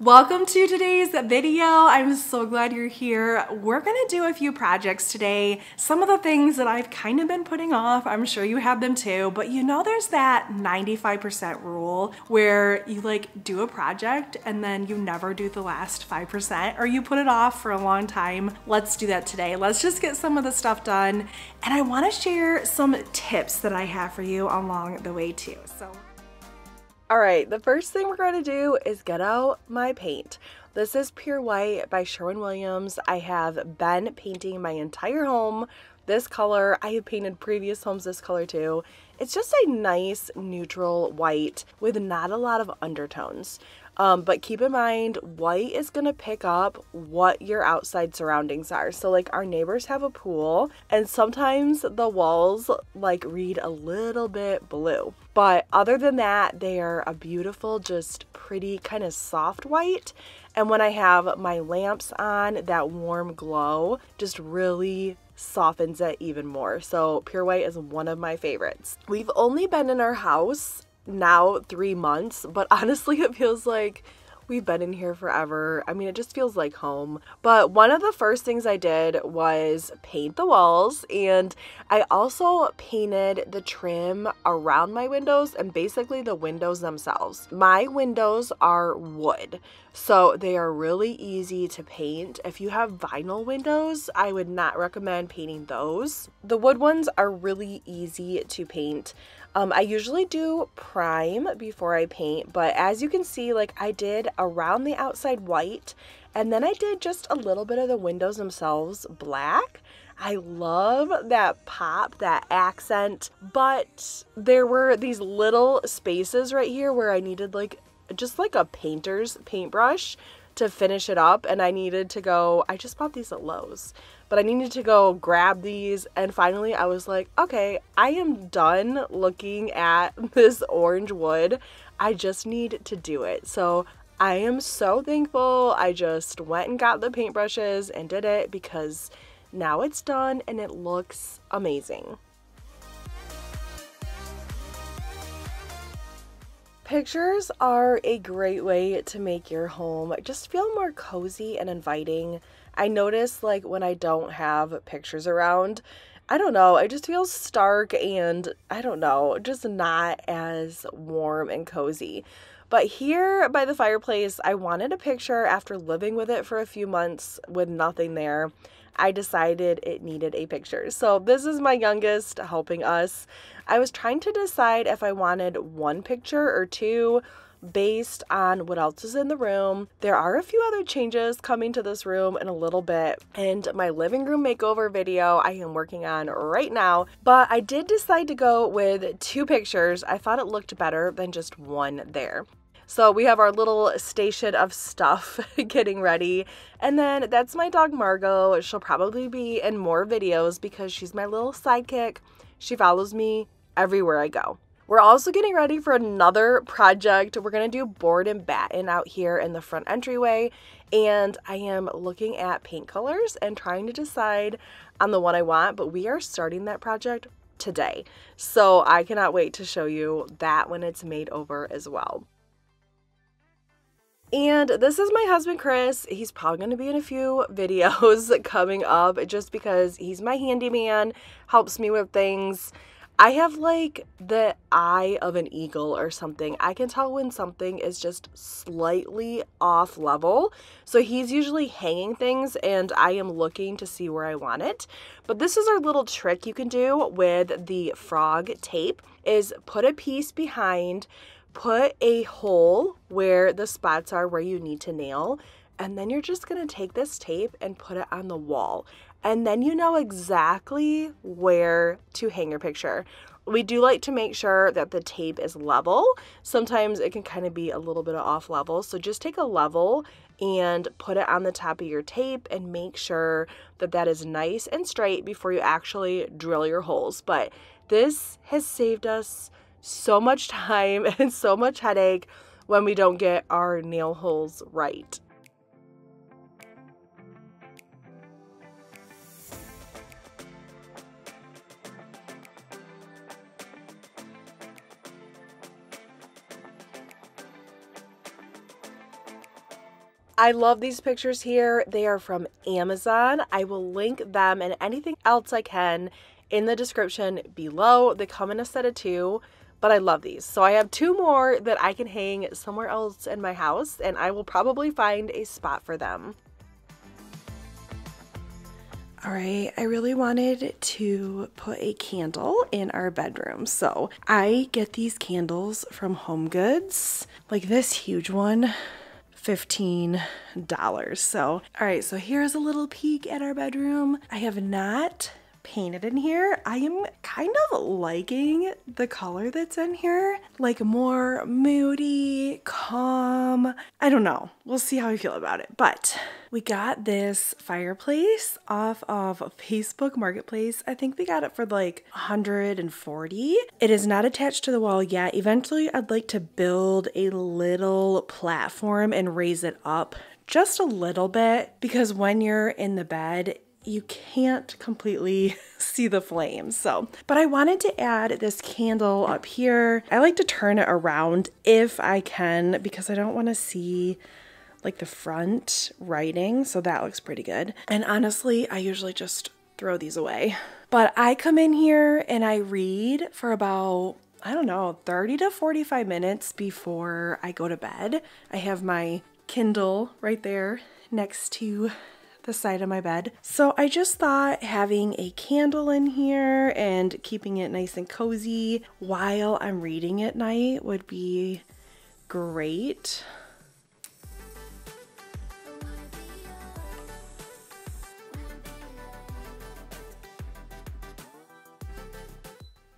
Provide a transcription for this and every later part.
Welcome to today's video. I'm so glad you're here. We're gonna do a few projects today. Some of the things that I've kind of been putting off, I'm sure you have them too, but you know there's that 95% rule where you like do a project and then you never do the last 5% or you put it off for a long time. Let's do that today. Let's just get some of the stuff done. And I wanna share some tips that I have for you along the way too. All right, the first thing we're going to do is get out my paint. This is Pure White by Sherwin Williams. I have been painting my entire home this color. I have painted previous homes this color too. It's just a nice neutral white with not a lot of undertones. But keep in mind, white is going to pick up what your outside surroundings are. So like our neighbors have a pool and sometimes the walls like read a little bit blue. But other than that, they are a beautiful, just pretty kind of soft white. And when I have my lamps on, that warm glow just really softens it even more. So Pure White is one of my favorites. We've only been in our house now 3 months, but honestly it feels like we've been in here forever. I mean, it just feels like home. But one of the first things I did was paint the walls, and I also painted the trim around my windows and basically the windows themselves. My windows are wood, so they are really easy to paint. If you have vinyl windows, I would not recommend painting those. The wood ones are really easy to paint. I usually do prime before I paint, but as you can see, like I did around the outside white, and then I did just a little bit of the windows themselves black. I love that pop, that accent, but there were these little spaces right here where I needed like just like a painter's paintbrush to finish it up, and I needed to go, I just bought these at Lowe's, but I needed to go grab these, and finally I was like, okay, I am done looking at this orange wood. I just need to do it. So I am so thankful I just went and got the paintbrushes and did it, because now it's done and it looks amazing. Pictures are a great way to make your home just feel more cozy and inviting. I notice like when I don't have pictures around, I don't know, it just feels stark and I don't know, just not as warm and cozy. But here by the fireplace, I wanted a picture after living with it for a few months with nothing there. I decided it needed a picture. So this is my youngest helping us. I was trying to decide if I wanted one picture or two based on what else is in the room. There are a few other changes coming to this room in a little bit, and my living room makeover video I am working on right now, but I did decide to go with 2 pictures. I thought it looked better than just one there. So we have our little station of stuff getting ready. And then that's my dog Margot. She'll probably be in more videos because she's my little sidekick. She follows me everywhere I go. We're also getting ready for another project. We're going to do board and batten out here in the front entryway. And I am looking at paint colors and trying to decide on the one I want. But we are starting that project today. So I cannot wait to show you that when it's made over as well. And this is my husband, Chris. He's probably going to be in a few videos coming up just because he's my handyman, helps me with things. I have like the eye of an eagle or something. I can tell when something is just slightly off level. So he's usually hanging things and I am looking to see where I want it. But this is our little trick you can do with the frog tape, is put a piece behind, put a hole where the spots are where you need to nail, and then you're just going to take this tape and put it on the wall. And then you know exactly where to hang your picture. We do like to make sure that the tape is level. Sometimes it can kind of be a little bit off level. So just take a level and put it on the top of your tape and make sure that that is nice and straight before you actually drill your holes. But this has saved us so much time and so much headache when we don't get our nail holes right. I love these pictures here. They are from Amazon. I will link them and anything else I can in the description below. They come in a set of 2, but I love these. So I have 2 more that I can hang somewhere else in my house, and I will probably find a spot for them. All right, I really wanted to put a candle in our bedroom. So I get these candles from HomeGoods, like this huge one, $15. So, all right, so here's a little peek at our bedroom. I have not painted in here. I am kind of liking the color that's in here, like more moody, calm. I don't know. We'll see how I feel about it. But we got this fireplace off of Facebook Marketplace. I think we got it for like $140. It is not attached to the wall yet. Eventually, I'd like to build a little platform and raise it up just a little bit, because when you're in the bed, you can't completely see the flames. So, but I wanted to add this candle up here. I like to turn it around if I can, because I don't want to see like the front writing. So that looks pretty good. And honestly, I usually just throw these away. But I come in here and I read for about, I don't know, 30 to 45 minutes before I go to bed. I have my Kindle right there next to the side of my bed. So I just thought having a candle in here and keeping it nice and cozy while I'm reading at night would be great.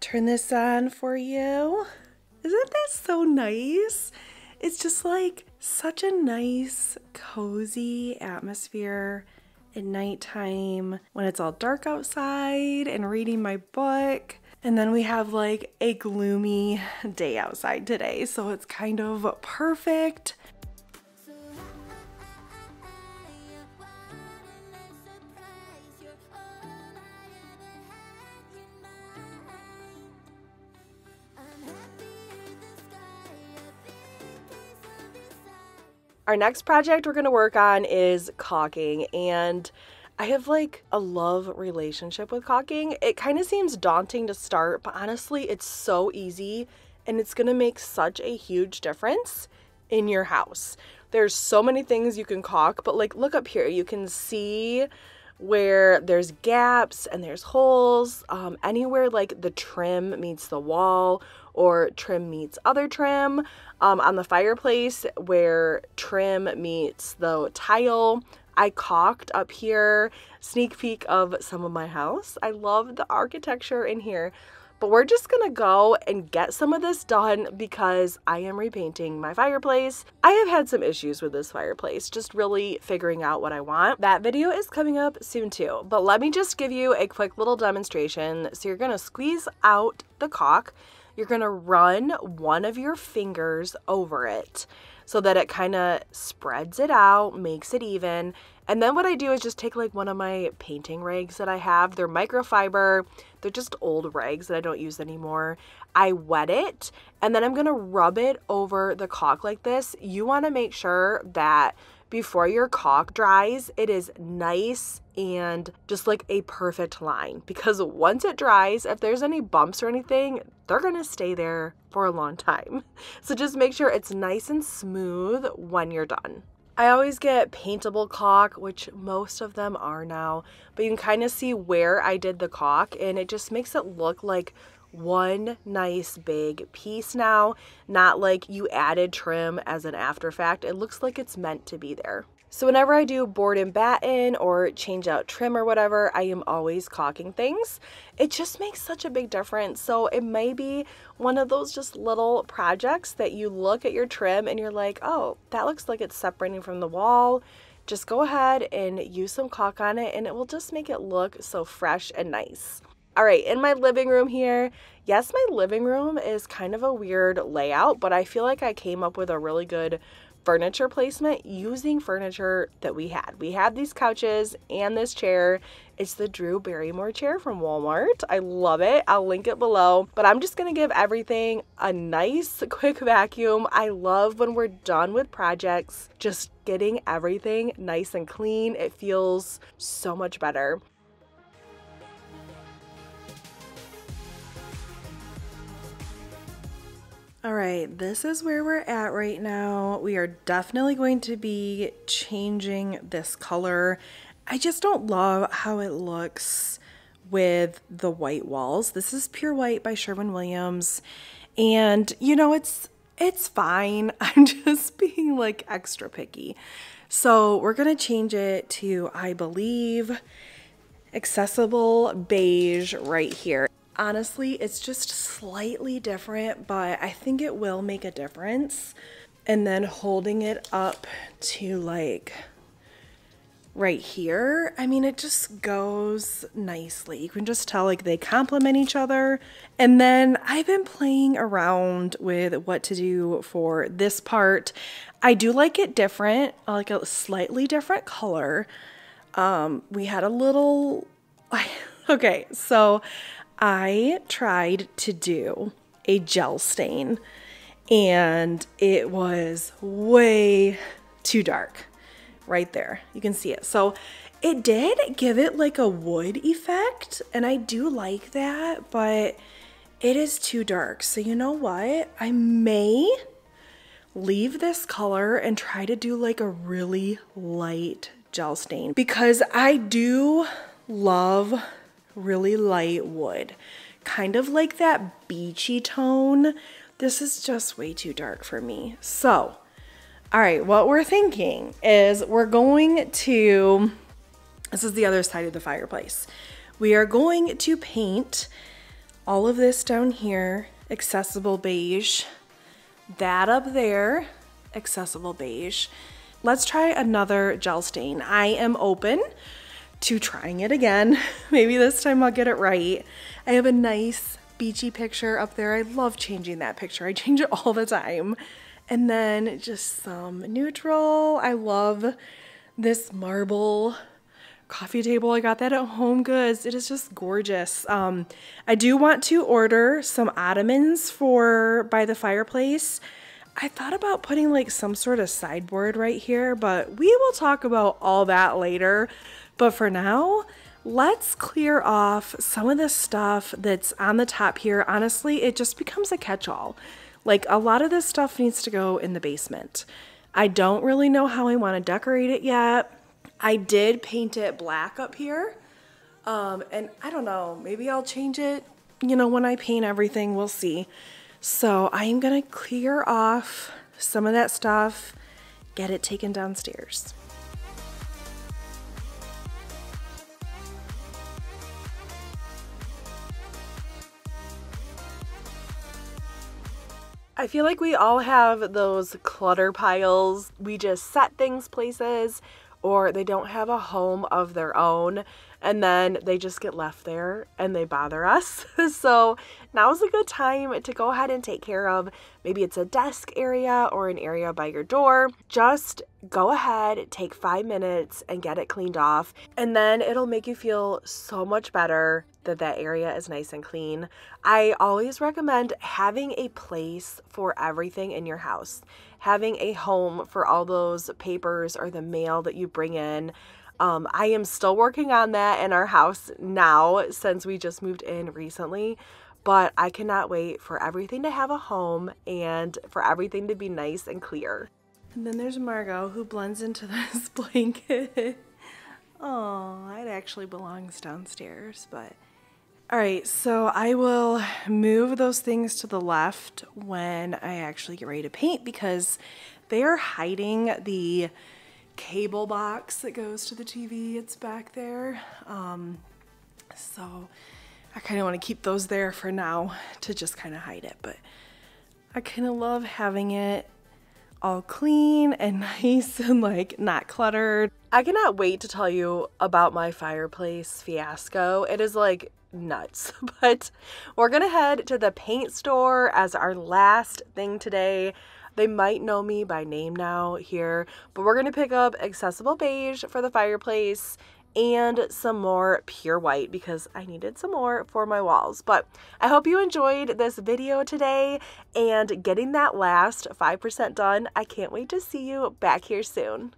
Turn this on for you. Isn't that so nice? It's just like such a nice, cozy atmosphere at nighttime when it's all dark outside and reading my book. And then we have like a gloomy day outside today, so it's kind of perfect. Our next project we're going to work on is caulking, and I have like a love relationship with caulking. It kind of seems daunting to start, but honestly, it's so easy and it's going to make such a huge difference in your house. There's so many things you can caulk, but like look up here, you can see where there's gaps and there's holes, anywhere like the trim meets the wall or trim meets other trim, on the fireplace where trim meets the tile. I caulked up here. Sneak peek of some of my house. I love the architecture in here. But we're just gonna go and get some of this done because I am repainting my fireplace. I have had some issues with this fireplace, just really figuring out what I want. That video is coming up soon too, but let me just give you a quick little demonstration. So you're gonna squeeze out the caulk. You're gonna run one of your fingers over it so that it kind of spreads it out, makes it even. And then what I do is just take like one of my painting rags that I have. They're microfiber. They're just old rags that I don't use anymore. I wet it and then I'm gonna rub it over the caulk like this. You wanna make sure that before your caulk dries, it is nice and just like a perfect line, because once it dries, if there's any bumps or anything, they're gonna stay there for a long time. So just make sure it's nice and smooth when you're done. I always get paintable caulk, which most of them are now, but you can kind of see where I did the caulk and it just makes it look like one nice big piece now, not like you added trim as an after fact. It looks like it's meant to be there. So whenever I do board and batten or change out trim or whatever, I am always caulking things. It just makes such a big difference. So it may be one of those just little projects that you look at your trim and you're like, oh, that looks like it's separating from the wall. Just go ahead and use some caulk on it and it will just make it look so fresh and nice. All right, in my living room here, yes, my living room is kind of a weird layout, but I feel like I came up with a really good furniture placement using furniture that we had. We had these couches and this chair. It's the Drew Barrymore chair from Walmart. I love it. I'll link it below, but I'm just gonna give everything a nice quick vacuum. I love when we're done with projects, just getting everything nice and clean. It feels so much better. All right, this is where we're at right now. We are definitely going to be changing this color. I just don't love how it looks with the white walls. This is Pure White by Sherwin Williams. And you know, it's fine. I'm just being like extra picky. So we're gonna change it to, I believe, Accessible Beige right here. Honestly, it's just slightly different, but I think it will make a difference. And then holding it up to like right here, I mean, it just goes nicely. You can just tell like they complement each other. And then I've been playing around with what to do for this part. I do like it different, like a slightly different color. We had a little, okay, so I tried to do a gel stain and it was way too dark right there. You can see it. So it did give it like a wood effect and I do like that, but it is too dark. So you know what? I may leave this color and try to do like a really light gel stain because I do love really light wood, kind of like that beachy tone. This is just way too dark for me. So, all right, what we're thinking is we're going to, this is the other side of the fireplace. We are going to paint all of this down here, Accessible Beige, that up there, Accessible Beige. Let's try another gel stain. I am open to trying it again. Maybe this time I'll get it right. I have a nice beachy picture up there. I love changing that picture. I change it all the time. And then just some neutral. I love this marble coffee table. I got that at Home Goods. It is just gorgeous. I do want to order some ottomans for by the fireplace. I thought about putting like some sort of sideboard right here, but we will talk about all that later. But for now, let's clear off some of the stuff that's on the top here. Honestly, it just becomes a catch-all. Like a lot of this stuff needs to go in the basement. I don't really know how I want to decorate it yet. I did paint it black up here. And I don't know, maybe I'll change it, you know, when I paint everything, we'll see. So I am gonna clear off some of that stuff, get it taken downstairs. I feel like we all have those clutter piles. We just set things places or they don't have a home of their own and then they just get left there and they bother us. So now's a good time to go ahead and take care of. Maybe it's a desk area or an area by your door. Just go ahead, take 5 minutes and get it cleaned off. And then it'll make you feel so much better that that area is nice and clean. I always recommend having a place for everything in your house. Having a home for all those papers or the mail that you bring in. I am still working on that in our house now since we just moved in recently, but I cannot wait for everything to have a home and for everything to be nice and clear. And then there's Margot who blends into this blanket. Oh, it actually belongs downstairs, but all right, so I will move those things to the left when I actually get ready to paint because they are hiding the cable box that goes to the TV. It's back there. So I kind of want to keep those there for now to just kind of hide it, but I kind of love having it all clean and nice and like not cluttered. I cannot wait to tell you about my fireplace fiasco. It is like nuts, but we're gonna head to the paint store as our last thing today. They might know me by name now here, but we're gonna pick up Accessible Beige for the fireplace and some more pure white because I needed some more for my walls. But I hope you enjoyed this video today and getting that last 5% done. I can't wait to see you back here soon.